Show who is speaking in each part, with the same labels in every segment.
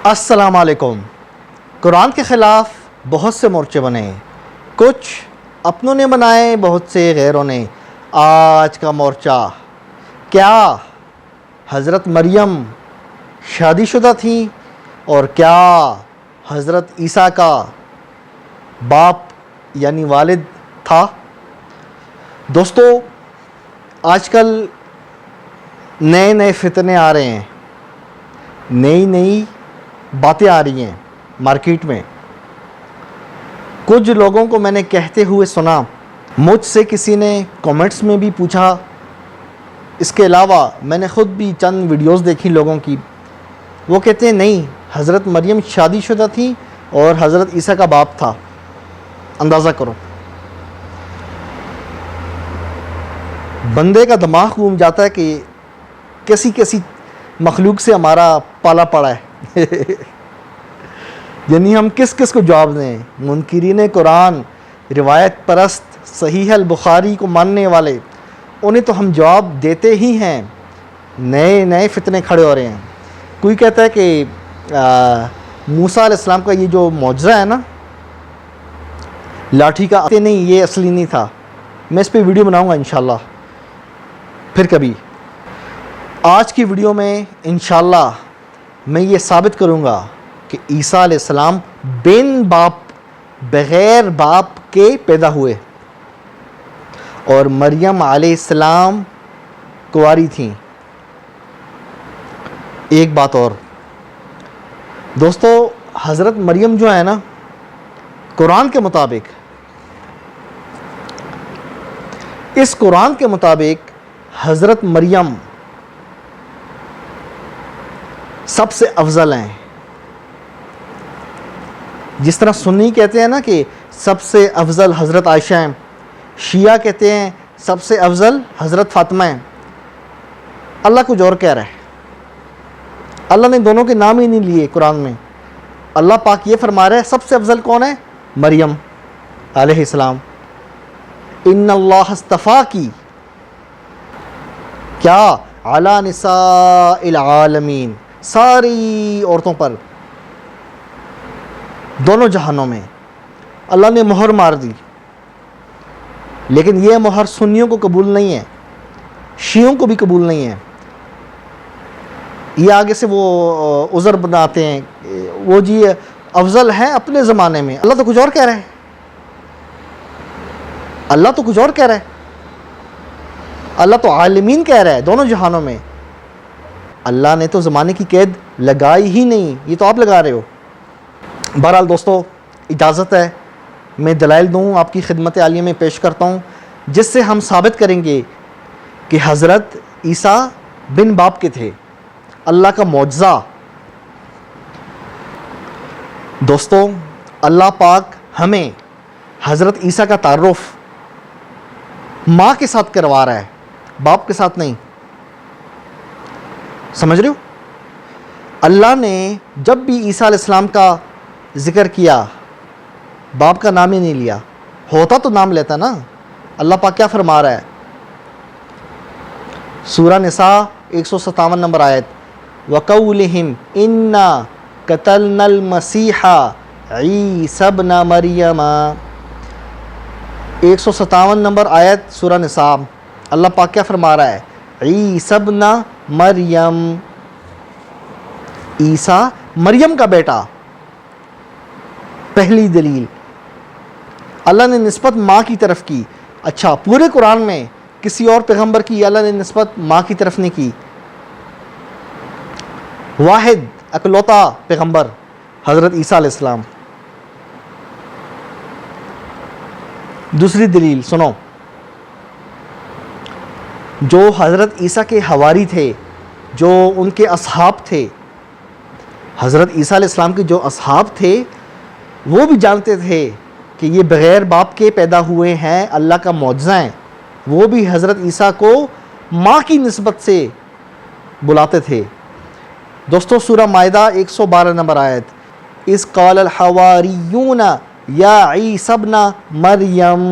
Speaker 1: السلام علیکم۔ قرآن کے خلاف بہت سے مورچے بنے، کچھ اپنوں نے بنائے، بہت سے غیروں نے۔ آج کا مورچہ، کیا حضرت مریم شادی شدہ تھیں اور کیا حضرت عیسیٰ کا باپ یعنی والد تھا؟ دوستو، آج کل نئے نئے فتنے آ رہے ہیں، نئی نئی باتیں آ رہی ہیں مارکیٹ میں۔ کچھ لوگوں کو میں نے کہتے ہوئے سنا، مجھ سے کسی نے کامنٹس میں بھی پوچھا، اس کے علاوہ میں نے خود بھی چند ویڈیوز دیکھی لوگوں کی، وہ کہتے ہیں نہیں، حضرت مریم شادی شدہ تھی اور حضرت عیسیٰ کا باپ تھا۔ اندازہ کرو، بندے کا دماغ گھوم جاتا ہے کہ کیسی کیسی مخلوق سے ہمارا پالا پڑا ہے۔ یعنی ہم کس کس کو جواب دیں؟ منکرین قرآن، روایت پرست، صحیح البخاری کو ماننے والے، انہیں تو ہم جواب دیتے ہی ہیں۔ نئے نئے فتنے کھڑے ہو رہے ہیں۔ کوئی کہتا ہے کہ موسیٰ علیہ السلام کا یہ جو معجزہ ہے نا، لاٹھی کا، نہیں یہ اصلی نہیں تھا۔ میں اس پہ ویڈیو بناؤں گا انشاءاللہ پھر کبھی۔ آج کی ویڈیو میں انشاءاللہ میں یہ ثابت کروں گا کہ عیسیٰ علیہ السلام بن باپ، بغیر باپ کے پیدا ہوئے، اور مریم علیہ السلام کنواری تھیں۔ ایک بات اور دوستو، حضرت مریم جو ہے نا، قرآن کے مطابق، اس قرآن کے مطابق حضرت مریم سب سے افضل ہیں۔ جس طرح سنی کہتے ہیں نا کہ سب سے افضل حضرت عائشہ ہیں، شیعہ کہتے ہیں سب سے افضل حضرت فاطمہ ہیں۔ اللہ کچھ اور کہہ رہا ہے۔ اللہ نے دونوں کے نام ہی نہیں لیے قرآن میں۔ اللہ پاک یہ فرما رہا ہے سب سے افضل کون ہے؟ مریم علیہ السلام۔ ان اللہ اصطفاکی، کیا؟ علی نساء العالمین، ساری عورتوں پر، دونوں جہانوں میں اللہ نے مہر مار دی۔ لیکن یہ مہر سنیوں کو قبول نہیں ہے، شیعوں کو بھی قبول نہیں ہے۔ یہ آگے سے وہ عذر بناتے ہیں، وہ جی افضل ہیں اپنے زمانے میں۔ اللہ تو کچھ اور کہہ رہا ہے، اللہ تو کچھ اور کہہ رہا ہے۔ اللہ تو عالمین کہہ رہا ہے، دونوں جہانوں میں۔ اللہ نے تو زمانے کی قید لگائی ہی نہیں، یہ تو آپ لگا رہے ہو۔ بہرحال دوستو، اجازت ہے میں دلائل دوں، آپ کی خدمت عالیہ میں پیش کرتا ہوں، جس سے ہم ثابت کریں گے کہ حضرت عیسیٰ بن باپ کے تھے۔ اللہ کا معجزہ۔ دوستو، اللہ پاک ہمیں حضرت عیسیٰ کا تعارف ماں کے ساتھ کروا رہا ہے، باپ کے ساتھ نہیں۔ سمجھ رہے ہو؟ اللہ نے جب بھی عیسیٰ علیہ السلام کا ذکر کیا، باپ کا نام ہی نہیں لیا، ہوتا تو نام لیتا نا۔ اللہ پاک کیا فرما رہا ہے؟ سورہ نساء 157 نمبر آیت، وَقَوْلِهِمْ إِنَّا قَتَلْنَا الْمَسِيحَ عِيسَى ابْنَ مَرْيَمَ، 157 نمبر آیت سورہ نساء۔ اللہ پاک کیا فرما رہا ہے؟ عیسی ابن مریم، عیسیٰ مریم کا بیٹا۔ پہلی دلیل اللہ نے نسبت ماں کی طرف کی۔ اچھا، پورے قرآن میں کسی اور پیغمبر کی اللہ نے نسبت ماں کی طرف نہیں کی۔ واحد اکلوتا پیغمبر حضرت عیسیٰ علیہ السلام۔ دوسری دلیل سنو، جو حضرت عیسیٰ کے حواری تھے، جو ان کے اصحاب تھے، حضرت عیسیٰ علیہ السلام کے جو اصحاب تھے، وہ بھی جانتے تھے کہ یہ بغیر باپ کے پیدا ہوئے ہیں، اللہ کا معجزہ ہیں۔ وہ بھی حضرت عیسیٰ کو ماں کی نسبت سے بلاتے تھے۔ دوستو، سورہ مائدہ 112 نمبر آیت، اذ قال الحواریون یا عیسی ابن مریم،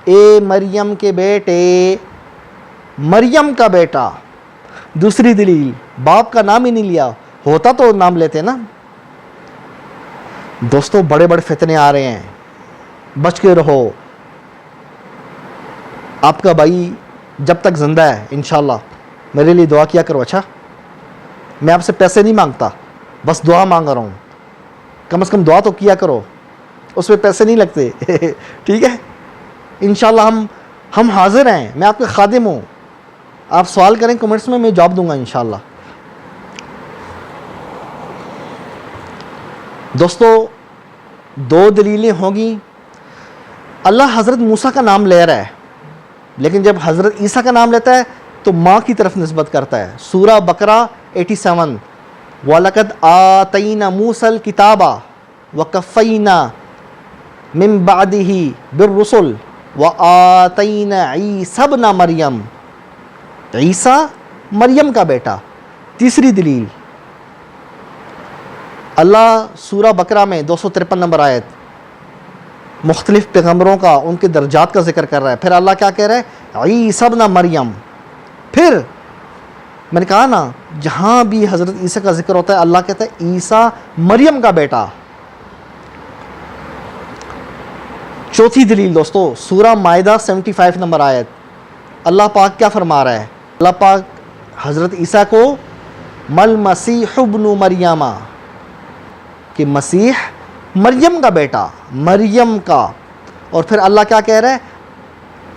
Speaker 1: اے مریم کے بیٹے، مریم کا بیٹا۔ دوسری دلیل، باپ کا نام ہی نہیں لیا، ہوتا تو نام لیتے نا۔ دوستو بڑے بڑے فتنے آ رہے ہیں, بچ کے رہو. آپ کا بھائی جب تک زندہ ہے انشاءاللہ میرے لیے دعا کیا کرو. اچھا, میں آپ سے پیسے نہیں مانگتا, بس دعا مانگ رہا ہوں. کم از کم دعا تو کیا کرو, اس میں پیسے نہیں لگتے. ٹھیک ہے, انشاءاللہ ہم حاضر ہیں, میں آپ کے خادم ہوں. آپ سوال کریں کمنٹس میں جواب دوں گا انشاءاللہ. دوستو 2 دلیلیں ہوں گی. اللہ حضرت موسیٰ کا نام لے رہا ہے, لیکن جب حضرت عیسیٰ کا نام لیتا ہے تو ماں کی طرف نسبت کرتا ہے. سورہ بقرہ 87, وَلَقَدْ آتَيْنَا مُوسَى الْكِتَابَ وَكَفَّيْنَا مِن بَعْدِهِ بِالرُّسُلِ وَآتَيْنَا عِيسَى ابْنَ مَرْيَمَ. عیسیٰ مریم کا بیٹا. تیسری دلیل, اللہ سورہ بقرہ میں 253 نمبر آیت مختلف پیغمبروں کا, ان کے درجات کا ذکر کر رہا ہے. پھر اللہ کیا کہہ رہا ہے؟ عیسیٰ ابن مریم. پھر میں نے کہا نا, جہاں بھی حضرت عیسیٰ کا ذکر ہوتا ہے اللہ کہتا ہے عیسیٰ مریم کا بیٹا. چوتھی دلیل دوستو, سورہ مائدہ 75 نمبر آیت, اللہ پاک کیا فرما رہا ہے؟ اللہ پاک حضرت عیسیٰ کو مل مسیح ابن مریم, کہ مسیح مریم کا بیٹا, مریم کا. اور پھر اللہ کیا کہہ رہا ہے؟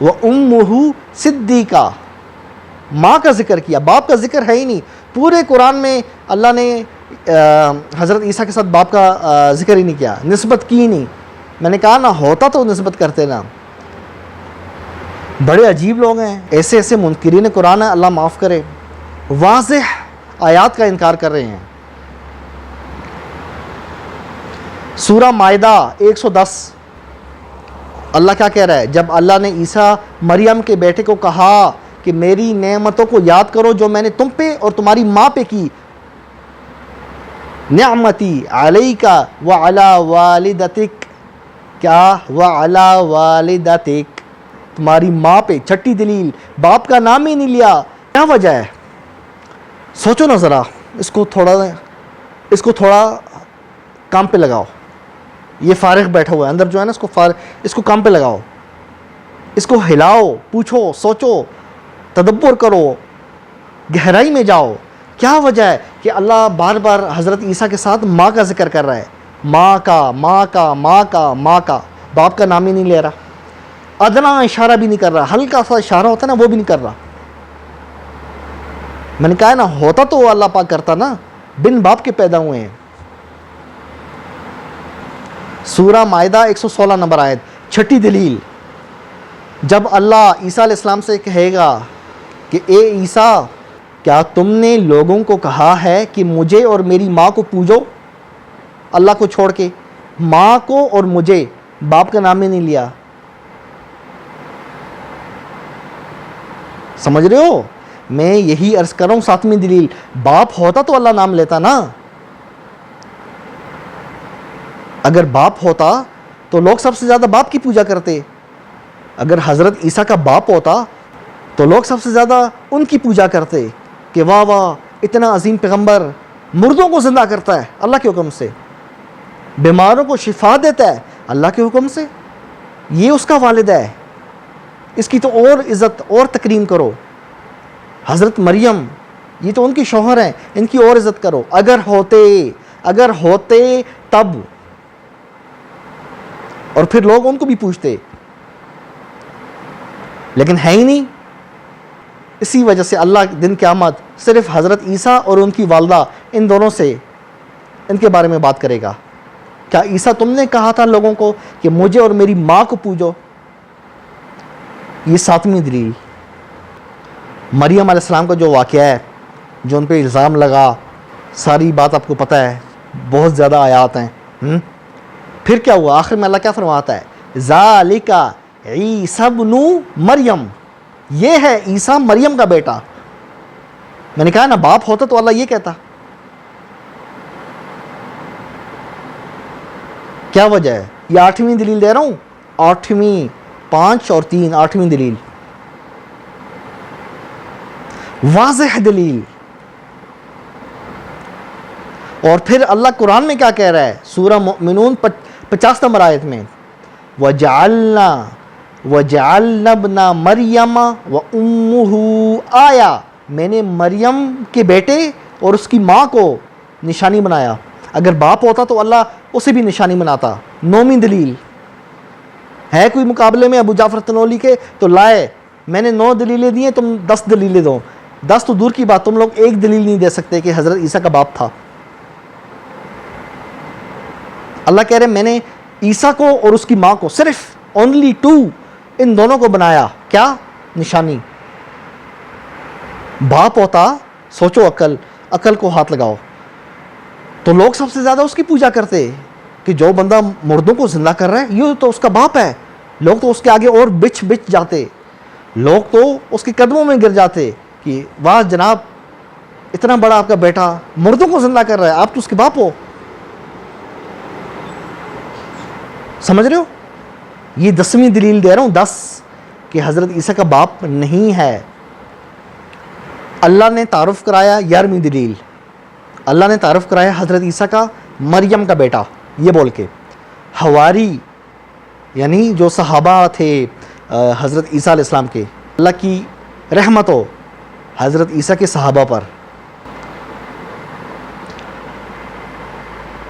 Speaker 1: وَأُمُّهُ صِدِّیقَةٌ, ماں کا ذکر کیا, باپ کا ذکر ہے ہی نہیں. پورے قرآن میں اللہ نے حضرت عیسیٰ کے ساتھ باپ کا ذکر ہی نہیں کیا, نسبت کی ہی نہیں. میں نے کہا نا, ہوتا تو نسبت کرتے نا. بڑے عجیب لوگ ہیں, ایسے ایسے منکرین قرآن ہیں, اللہ معاف کرے, واضح آیات کا انکار کر رہے ہیں. سورہ مائدہ 110, اللہ کیا کہہ رہا ہے؟ جب اللہ نے عیسیٰ مریم کے بیٹے کو کہا کہ میری نعمتوں کو یاد کرو جو میں نے تم پہ اور تمہاری ماں پہ کی, نعمتی علیک وعلی والدتک, کیا وعلی والدتک, تمہاری ماں پہ. چھٹی دلیل, باپ کا نام ہی نہیں لیا. کیا وجہ ہے؟ سوچو نا ذرا, اس کو تھوڑا کام پہ لگاؤ. یہ فارغ بیٹھا ہوا ہے اندر جو ہے نا, اس کو کام پہ لگاؤ, اس کو ہلاؤ, پوچھو, سوچو, تدبر کرو, گہرائی میں جاؤ. کیا وجہ ہے کہ اللہ بار بار حضرت عیسیٰ کے ساتھ ماں کا ذکر کر رہا ہے؟ ماں کا, ماں کا, ماں کا, ماں کا, باپ کا نام ہی نہیں لے رہا. ادنا اشارہ بھی نہیں کر رہا, ہلکا سا اشارہ ہوتا ہے نا وہ بھی نہیں کر رہا. میں نے کہا ہے نا, ہوتا تو اللہ پاک کرتا نا, بن باپ کے پیدا ہوئے ہیں. سورہ مائدہ 116 نمبر آیت, چھٹی دلیل, جب اللہ عیسیٰ علیہ السلام سے کہے گا کہ اے عیسیٰ, کیا تم نے لوگوں کو کہا ہے کہ مجھے اور میری ماں کو پوجو؟ اللہ کو چھوڑ کے ماں کو اور مجھے, باپ کا نام ہی نہیں لیا. سمجھ رہے ہو؟ میں یہی عرض کر رہا ہوں. 7ویں دلیل, باپ ہوتا تو اللہ نام لیتا نا. اگر باپ ہوتا تو لوگ سب سے زیادہ باپ کی پوجا کرتے. اگر حضرت عیسیٰ کا باپ ہوتا تو لوگ سب سے زیادہ ان کی پوجا کرتے کہ واہ واہ, اتنا عظیم پیغمبر مردوں کو زندہ کرتا ہے اللہ کے حکم سے, بیماروں کو شفا دیتا ہے اللہ کے حکم سے, یہ اس کا والد ہے, اس کی تو اور عزت اور تکریم کرو. حضرت مریم, یہ تو ان کی شوہر ہیں, ان کی اور عزت کرو. اگر ہوتے تب, اور پھر لوگ ان کو بھی پوچھتے, لیکن ہے ہی نہیں. اسی وجہ سے اللہ دن قیامت صرف حضرت عیسیٰ اور ان کی والدہ, ان دونوں سے, ان کے بارے میں بات کرے گا. کیا عیسیٰ تم نے کہا تھا لوگوں کو کہ مجھے اور میری ماں کو پوجو؟ یہ 7ویں دلیل. مریم علیہ السلام کا جو واقعہ ہے, جو ان پہ الزام لگا, ساری بات آپ کو پتہ ہے, بہت زیادہ آیات ہیں. پھر کیا ہوا آخر میں؟ اللہ کیا فرماتا ہے؟ ذالک عیسیٰ ابن مریم, یہ ہے عیسیٰ مریم کا بیٹا. میں نے کہا نا, باپ ہوتا تو اللہ یہ کہتا. کیا وجہ ہے؟ یہ 8ویں دلیل دے رہا ہوں, 8ویں, 5 اور 3, 8ویں دلیل, واضح دلیل. اور پھر اللہ قرآن میں کیا کہہ رہا ہے سورہ مؤمنون 50 نمبر آیت میں، وَجَعَلْنَا ابْنَ مَرْيَمَ وَأُمُّهُ آیا، میں نے مریم کے بیٹے اور اس کی ماں کو نشانی بنایا۔ اگر باپ ہوتا تو اللہ اسے بھی نشانی بناتا۔ 9ویں دلیل ہے کوئی مقابلے میں ابو جعفر تنولی کے تو لائے، میں نے 9 دلیلیں دی ہیں، تم 10 دلیلیں دو۔ 10 تو دور کی بات، تم لوگ ایک دلیل نہیں دے سکتے کہ حضرت عیسیٰ کا باپ تھا۔ اللہ کہہ رہے میں نے عیسیٰ کو اور اس کی ماں کو، صرف only 2 ان دونوں کو بنایا، کیا نشانی۔ باپ ہوتا، سوچو عقل کو ہاتھ لگاؤ، تو لوگ سب سے زیادہ اس کی پوجا کرتے کہ جو بندہ مردوں کو زندہ کر رہا ہے یہ تو اس کا باپ ہے۔ لوگ تو اس کے آگے اور بچ جاتے، لوگ تو اس کے قدموں میں گر جاتے کہ واہ جناب، اتنا بڑا آپ کا بیٹا مردوں کو زندہ کر رہا ہے، آپ تو اس کے باپ ہو۔ سمجھ رہے ہو؟ یہ 10ویں دلیل دے رہا ہوں، 10 کہ حضرت عیسیٰ کا باپ نہیں ہے۔ اللہ نے تعارف کرایا 11ویں دلیل، اللہ نے تعارف کرایا حضرت عیسیٰ کا مریم کا بیٹا، یہ بول کے حواری یعنی جو صحابہ تھے حضرت عیسیٰ علیہ السلام کے، اللہ کی رحمت ہو حضرت عیسیٰ کے صحابہ پر،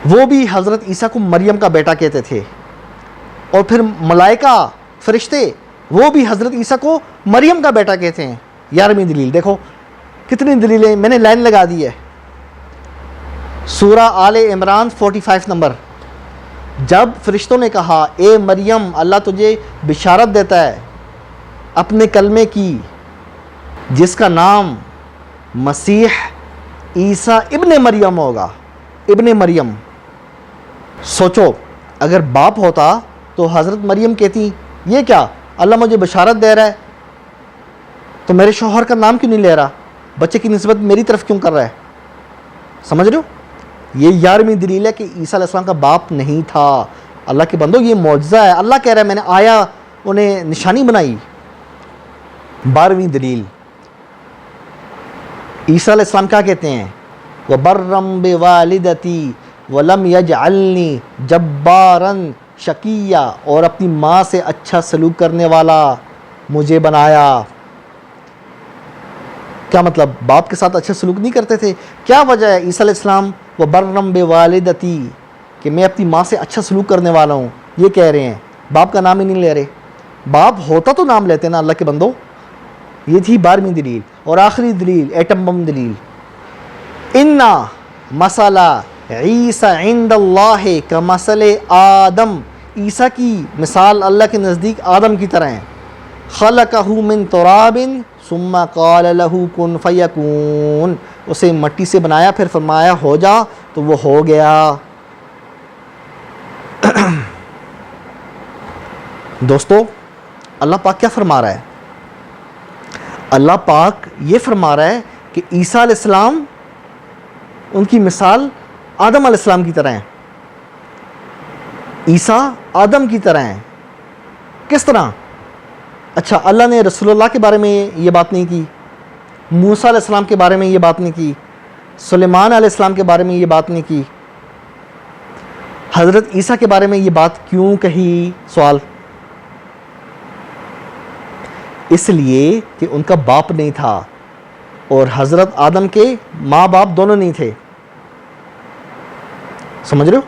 Speaker 1: وہ بھی حضرت عیسیٰ کو مریم کا بیٹا کہتے تھے۔ اور پھر ملائکہ فرشتے وہ بھی حضرت عیسیٰ کو مریم کا بیٹا کہتے ہیں۔ 11ویں دلیل دیکھو کتنی دلیلیں میں نے لائن لگا دی ہے۔ سورہ آل عمران 45 نمبر، جب فرشتوں نے کہا اے مریم اللہ تجھے بشارت دیتا ہے اپنے کلمے کی جس کا نام مسیح عیسیٰ ابن مریم ہوگا۔ ابن مریم، سوچو اگر باپ ہوتا تو حضرت مریم کہتی یہ کیا اللہ مجھے بشارت دے رہا ہے تو میرے شوہر کا نام کیوں نہیں لے رہا، بچے کی نسبت میری طرف کیوں کر رہا ہے۔ سمجھ رہے ہو؟ یہ 11ویں دلیل ہے کہ عیسیٰ علیہ السلام کا باپ نہیں تھا۔ اللہ کے بندو یہ معجزہ ہے، اللہ کہہ رہا ہے میں نے آیا انہیں نشانی بنائی۔ 12ویں دلیل عیسیٰ علیہ السلام کیا کہتے ہیں، وَبَرًّا بِوَالِدَتِي وَلَمْ يَجْعَلْنِي جَبَّارًا شَقِيًّا، اور اپنی ماں سے اچھا سلوک کرنے والا مجھے بنایا۔ کیا مطلب باپ کے ساتھ اچھا سلوک نہیں کرتے تھے؟ کیا وجہ ہے عیسیٰ علیہ السلام وَبَرًّا بِوَالِدَتِي کہ میں اپنی ماں سے اچھا سلوک کرنے والا ہوں، یہ کہہ رہے ہیں، باپ کا نام ہی نہیں لے رہے۔ باپ ہوتا تو نام لیتے نا اللہ کے بندو۔ یہ تھی 12ویں دلیل۔ اور آخری دلیل ایٹم بم دلیل، اِنَّا مَثَلَ عیسیٰ عِندَ اللہِ کَمَثَلِ آدم، عیسیٰ کی مثال اللہ کے نزدیک آدم کی طرح ہے۔ خَلَقَهُ مِن تُرَابٍ ثُمَّ قَالَ لَهُ كُن فَيَكُونُ، اسے مٹی سے بنایا پھر فرمایا ہو جا تو وہ ہو گیا۔ دوستو اللہ پاک کیا فرما رہا ہے؟ اللہ پاک یہ فرما رہا ہے کہ عیسیٰ علیہ السلام ان کی مثال آدم علیہ السلام کی طرح ہیں۔ عیسیٰ آدم کی طرح ہیں، کس طرح؟ اچھا اللہ نے رسول اللہ کے بارے میں یہ بات نہیں کی، موسیٰ علیہ السلام کے بارے میں یہ بات نہیں کی، سلیمان علیہ السلام کے بارے میں یہ بات نہیں کی، حضرت عیسیٰ کے بارے میں یہ بات کیوں کہی؟ سوال، اس لیے کہ ان کا باپ نہیں تھا اور حضرت آدم کے ماں باپ دونوں نہیں تھے۔ سمجھ رہے ہو؟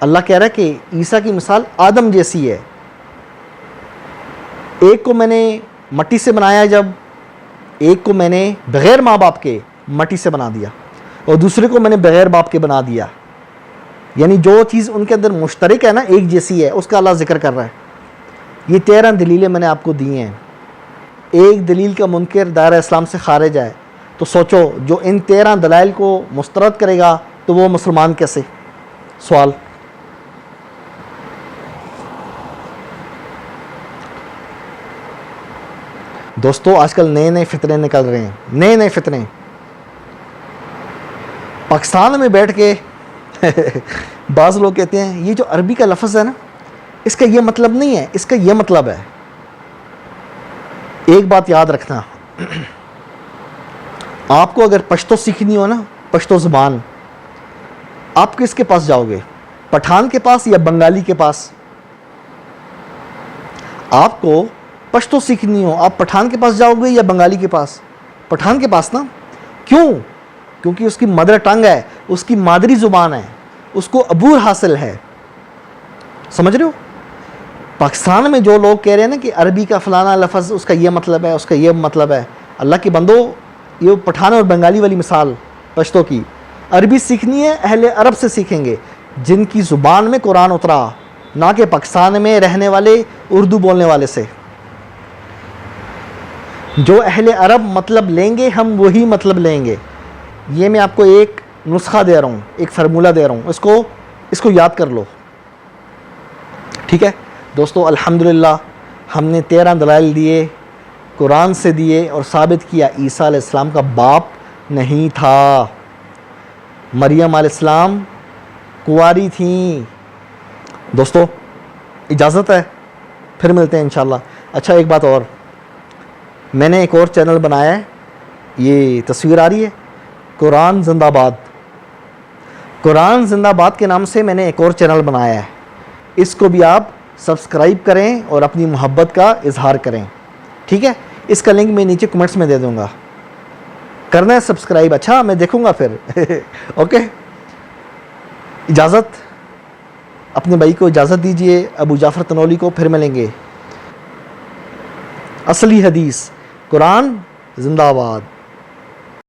Speaker 1: اللہ کہہ رہا ہے کہ عیسیٰ کی مثال آدم جیسی ہے۔ ایک کو میں نے مٹی سے بنایا جب، ایک کو میں نے بغیر ماں باپ کے مٹی سے بنا دیا، اور دوسرے کو میں نے بغیر باپ کے بنا دیا۔ یعنی جو چیز ان کے اندر مشترک ہے نا، ایک جیسی ہے، اس کا اللہ ذکر کر رہا ہے۔ یہ 13 دلیلیں میں نے آپ کو دی ہیں۔ ایک دلیل کا منکر دائرہ اسلام سے خارج ہے، تو سوچو جو ان 13 دلائل کو مسترد کرے گا تو وہ مسلمان کیسے؟ سوال۔ دوستو آج کل نئے نئے فتنے نکل رہے ہیں، نئے نئے فتنے۔ پاکستان میں بیٹھ کے بعض لوگ کہتے ہیں یہ جو عربی کا لفظ ہے نا، اس کا یہ مطلب نہیں ہے، اس کا یہ مطلب ہے۔ ایک بات یاد رکھنا، آپ کو اگر پشتو سیکھنی ہو نا، پشتو زبان، آپ کس کے پاس جاؤ گے؟ پٹھان کے پاس یا بنگالی کے پاس؟ آپ کو پشتو سیکھنی ہو، آپ پٹھان کے پاس جاؤ گے یا بنگالی کے پاس؟ پٹھان کے پاس نا. کیوں؟ کیونکہ اس کی مدر ٹنگ ہے، اس کی مادری زبان ہے، اس کو عبور حاصل ہے. سمجھ رہے ہو؟ پاکستان میں جو لوگ کہہ رہے ہیں نا کہ عربی کا فلانا لفظ اس کا یہ مطلب ہے، اس کا یہ مطلب ہے، اللہ کے بندو، یہ پٹھان اور بنگالی والی مثال پشتو کی. عربی سیکھنی ہے اہل عرب سے سیکھیں گے جن کی زبان میں قرآن اترا، نہ کہ پاکستان میں رہنے والے اردو بولنے والے سے. جو اہل عرب مطلب لیں گے ہم وہی مطلب لیں گے. یہ میں آپ کو ایک نسخہ دے رہا ہوں، ایک فارمولہ دے رہا ہوں، اس کو یاد کر لو. ٹھیک ہے دوستو، الحمدللہ ہم نے 13 دلائل دیے، قرآن سے دیے اور ثابت کیا عیسیٰ علیہ السلام کا باپ نہیں تھا. مریم علیہ السلام کنواری تھیں. دوستو اجازت ہے، پھر ملتے ہیں انشاءاللہ. اچھا ایک بات اور، میں نے ایک اور چینل بنایا ہے، یہ تصویر آ رہی ہے، قرآن زندہ باد. قرآن زندہ باد کے نام سے میں نے ایک اور چینل بنایا ہے. اس کو بھی آپ سبسکرائب کریں اور اپنی محبت کا اظہار کریں. ٹھیک ہے، اس کا لنک میں نیچے کمنٹس میں دے دوں گا. کرنا ہے سبسکرائب؟ اچھا میں دیکھوں گا پھر. اوکے، اجازت، اپنے بھائی کو اجازت دیجئے، ابو جعفر تنولی کو. پھر ملیں گے. اصلی حدیث، قرآن زندہ باد.